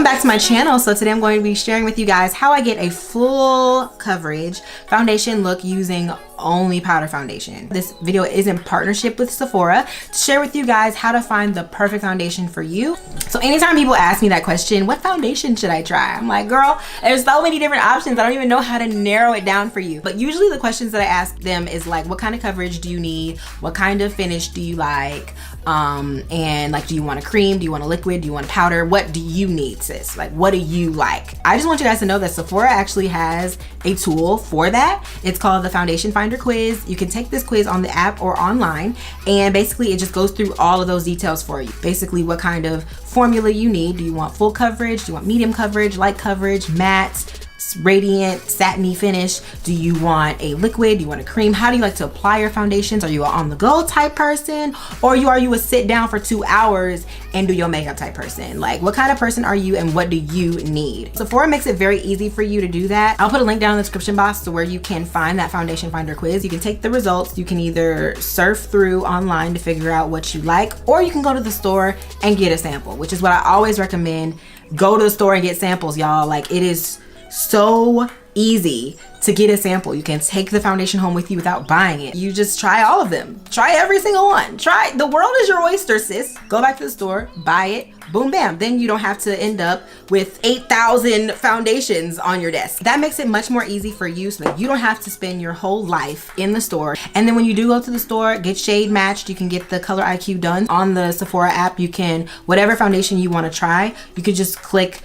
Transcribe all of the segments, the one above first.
Welcome back to my channel. So today I'm going to be sharing with you guys how I get a full coverage foundation look using only powder foundation. This video is in partnership with Sephora to share with you guys how to find the perfect foundation for you. So anytime people ask me that question, what foundation should I try? I'm like, girl, there's so many different options. I don't even know how to narrow it down for you. But usually the questions that I ask them is like, what kind of coverage do you need? What kind of finish do you like? And like, do you want a cream? Do you want a liquid? Do you want a powder? What do you need, sis? Like, what do you like? I just want you guys to know that Sephora actually has a tool for that. It's called the Foundation Finder Quiz. You can take this quiz on the app or online, and basically it just goes through all of those details for you. Basically what kind of formula you need. Do you want full coverage? Do you want medium coverage, light coverage, matte, radiant, satiny finish? Do you want a liquid? Do you want a cream? How do you like to apply your foundations? Are you an on the go type person, or are you a sit down for 2 hours and do your makeup type person? Like, what kind of person are you and what do you need? Sephora makes it very easy for you to do that. I'll put a link down in the description box to where you can find that Foundation Finder Quiz. You can take the results. You can either surf through online to figure out what you like, or you can go to the store and get a sample, which is what I always recommend. Go to the store and get samples, y'all. Like, it is so easy to get a sample. You can take the foundation home with you without buying it. You just try all of them. Try every single one. Try, the world is your oyster, sis. Go back to the store, buy it, boom, bam. Then you don't have to end up with 8,000 foundations on your desk. That makes it much more easy for you so that you don't have to spend your whole life in the store. And then when you do go to the store, get shade matched. You can get the color IQ done on the Sephora app. You can, whatever foundation you want to try, you could just click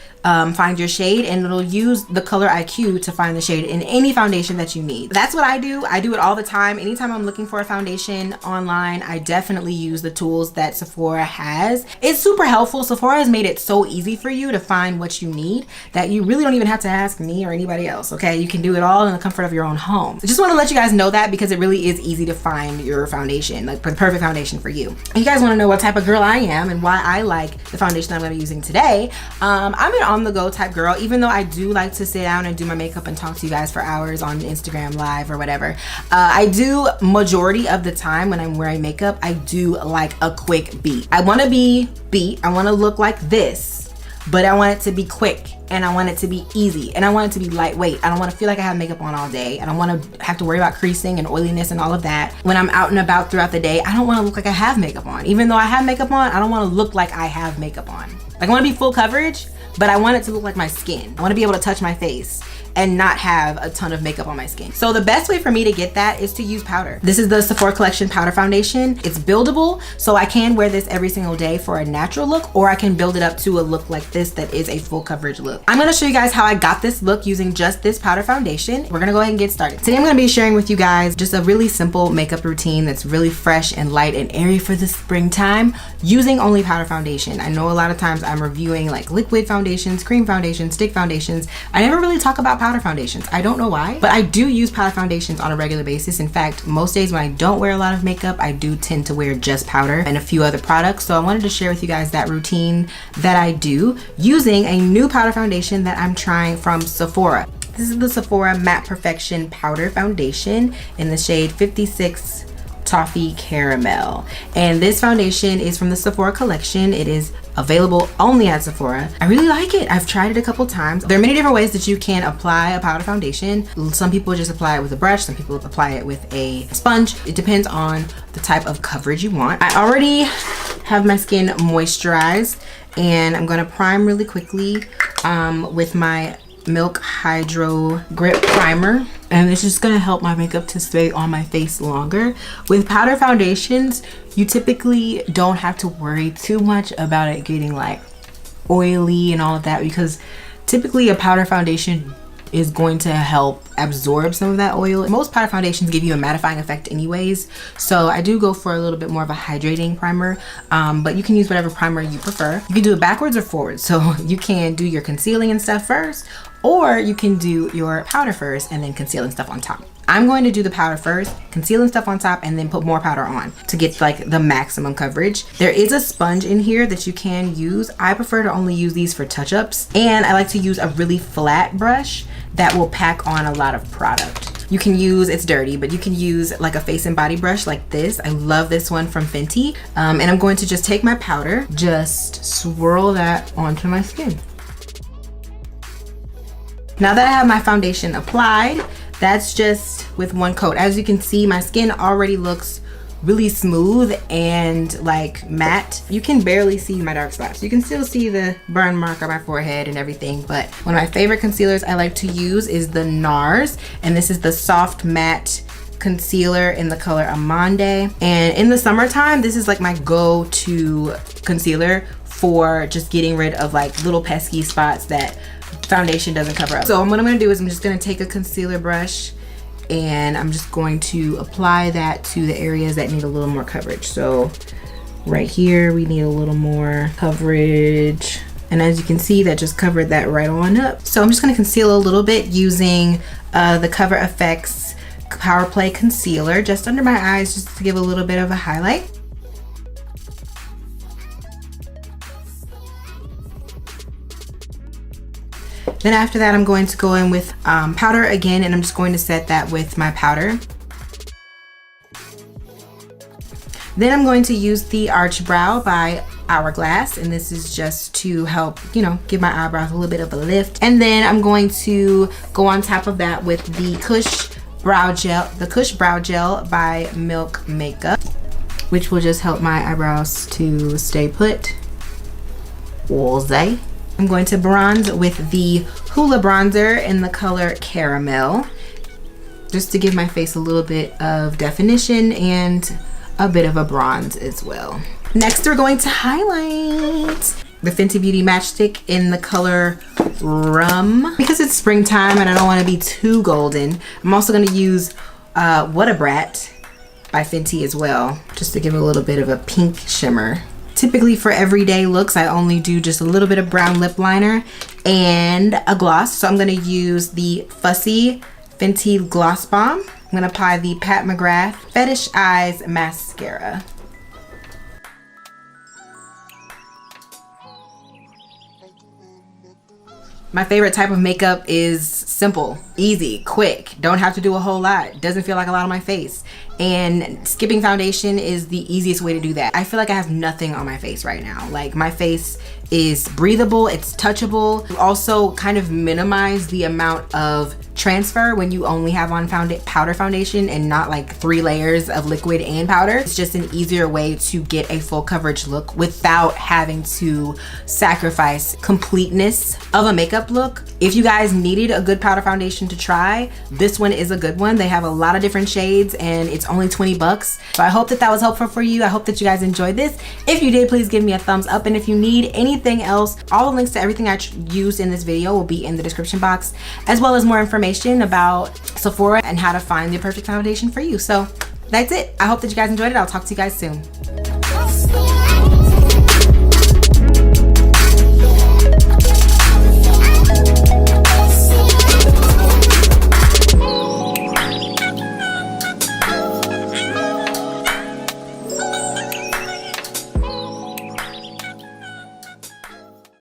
find your shade, and it'll use the color IQ to find the shade in any foundation that you need. That's what I do. I do it all the time. Anytime I'm looking for a foundation online, I definitely use the tools that Sephora has. It's super helpful. Sephora has made it so easy for you to find what you need that you really don't even have to ask me or anybody else, okay? You can do it all in the comfort of your own home. I just want to let you guys know that, because it really is easy to find your foundation, like the perfect foundation for you. You guys want to know what type of girl I am and why I like the foundation I'm going to be using today. I'm an on-the-go type girl, even though I do like to sit down and do my makeup and talk to you guys for hours on Instagram Live or whatever. I do, majority of the time when I'm wearing makeup, I do like a quick beat. I want to be beat. I want to look like this, but I want it to be quick, and I want it to be easy, and I want it to be lightweight. I don't want to feel like I have makeup on all day. I don't want to have to worry about creasing and oiliness and all of that. When I'm out and about throughout the day, I don't want to look like I have makeup on. Even though I have makeup on, I don't want to look like I have makeup on. Like, I want to be full coverage, but I want it to look like my skin. I want to be able to touch my face and not have a ton of makeup on my skin. So the best way for me to get that is to use powder. This is the Sephora Collection Powder Foundation. It's buildable, so I can wear this every single day for a natural look, or I can build it up to a look like this that is a full coverage look. I'm gonna show you guys how I got this look using just this powder foundation. We're gonna go ahead and get started. Today I'm gonna be sharing with you guys just a really simple makeup routine that's really fresh and light and airy for the springtime using only powder foundation. I know a lot of times I'm reviewing like liquid foundations, cream foundations, stick foundations. I never really talk about powder foundations. I don't know why, but I do use powder foundations on a regular basis. In fact, most days when I don't wear a lot of makeup, I do tend to wear just powder and a few other products. So I wanted to share with you guys that routine that I do using a new powder foundation that I'm trying from Sephora. This is the Sephora Matte Perfection Powder Foundation in the shade 56 Toffee Caramel, and this foundation is from the Sephora collection. It is available only at Sephora. I really like it. I've tried it a couple times. There are many different ways that you can apply a powder foundation. Some people just apply it with a brush, some people apply it with a sponge. It depends on the type of coverage you want. I already have my skin moisturized, and I'm gonna prime really quickly with my Milk Hydro Grip Primer, and it's just gonna help my makeup to stay on my face longer. With powder foundations, you typically don't have to worry too much about it getting like oily and all of that, because typically a powder foundation is going to help absorb some of that oil. Most powder foundations give you a mattifying effect anyways, so I do go for a little bit more of a hydrating primer, but you can use whatever primer you prefer. You can do it backwards or forwards, so you can do your concealing and stuff first, or you can do your powder first and then concealing stuff on top. I'm going to do the powder first, concealing stuff on top, and then put more powder on to get like the maximum coverage. There is a sponge in here that you can use. I prefer to only use these for touch-ups, and I like to use a really flat brush that will pack on a lot of product. You can use, it's dirty, but you can use like a face and body brush like this. I love this one from Fenty. And I'm going to just take my powder, just swirl that onto my skin. Now that I have my foundation applied, that's just with one coat. As you can see, my skin already looks really smooth and like matte. You can barely see my dark spots. You can still see the burn mark on my forehead and everything, but one of my favorite concealers I like to use is the NARS, and this is the Soft Matte Concealer in the color Amande. And in the summertime, this is like my go-to concealer for just getting rid of like little pesky spots that foundation doesn't cover up. So what I'm gonna do is I'm just gonna take a concealer brush and I'm just going to apply that to the areas that need a little more coverage. So right here, we need a little more coverage. And as you can see, that just covered that right on up. So I'm just gonna conceal a little bit using the Cover FX Power Play Concealer just under my eyes, just to give a little bit of a highlight. Then after that, I'm going to go in with powder again, and I'm just going to set that with my powder. Then I'm going to use the Arch Brow by Hourglass, and this is just to help, you know, give my eyebrows a little bit of a lift. And then I'm going to go on top of that with the Kush Brow Gel by Milk Makeup, which will just help my eyebrows to stay put. Woolsey. I'm going to bronze with the Hoola Bronzer in the color Caramel, just to give my face a little bit of definition and a bit of a bronze as well. Next, we're going to highlight the Fenty Beauty Matchstick in the color Rum. Because it's springtime and I don't want to be too golden, I'm also going to use Wattabrat by Fenty as well, just to give it a little bit of a pink shimmer. Typically for everyday looks, I only do just a little bit of brown lip liner and a gloss. So I'm gonna use the Fussy Fenty Gloss Bomb. I'm gonna apply the Pat McGrath Fetish Eyes Mascara. My favorite type of makeup is simple, easy, quick, don't have to do a whole lot, doesn't feel like a lot on my face. And skipping foundation is the easiest way to do that. I feel like I have nothing on my face right now. Like, my face is breathable, it's touchable. You also kind of minimize the amount of transfer when you only have on powder foundation and not like 3 layers of liquid and powder. It's just an easier way to get a full coverage look without having to sacrifice completeness of a makeup look. If you guys needed a good powder foundation to try, this one is a good one. They have a lot of different shades and it's only 20 bucks. So I hope that that was helpful for you. I hope that you guys enjoyed this. If you did, please give me a thumbs up. And if you need anything else, all the links to everything I used in this video will be in the description box, as well as more information about Sephora and how to find the perfect foundation for you. So that's it. I hope that you guys enjoyed it. I'll talk to you guys soon.